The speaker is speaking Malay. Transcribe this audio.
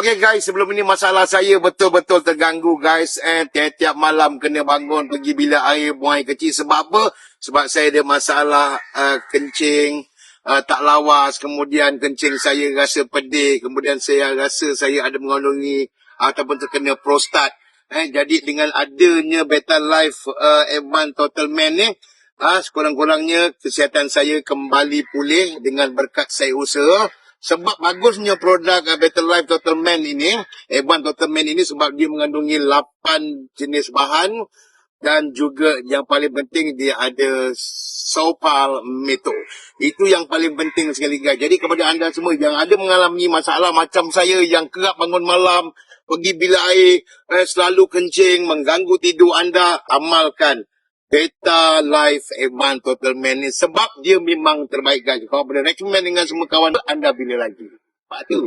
Okay guys, sebelum ini masalah saya betul-betul terganggu guys. Tiap-tiap malam kena bangun pergi bilik air buang air kecil. Sebab apa? Sebab saya ada masalah kencing tak lawas. Kemudian kencing saya rasa pedih. Kemudian saya rasa saya ada mengandungi ataupun terkena prostat. Jadi dengan adanya Better Life Advanced Total Man ni, sekurang-kurangnya kesihatan saya kembali pulih dengan berkat saya usaha. Sebab bagusnya produk Better Life Total Man ini, Advanced Total Man ini sebab dia mengandungi 8 jenis bahan dan juga yang paling penting dia ada Sopalmeto. Itu yang paling penting sekali guys. Jadi kepada anda semua yang ada mengalami masalah macam saya yang kerap bangun malam, pergi bilik air, selalu kencing, mengganggu tidur anda, amalkan Better Life Advanced Total Man ni sebab dia memang terbaik guys. Kalau boleh recommend dengan semua kawan anda bila lagi. Pak tu.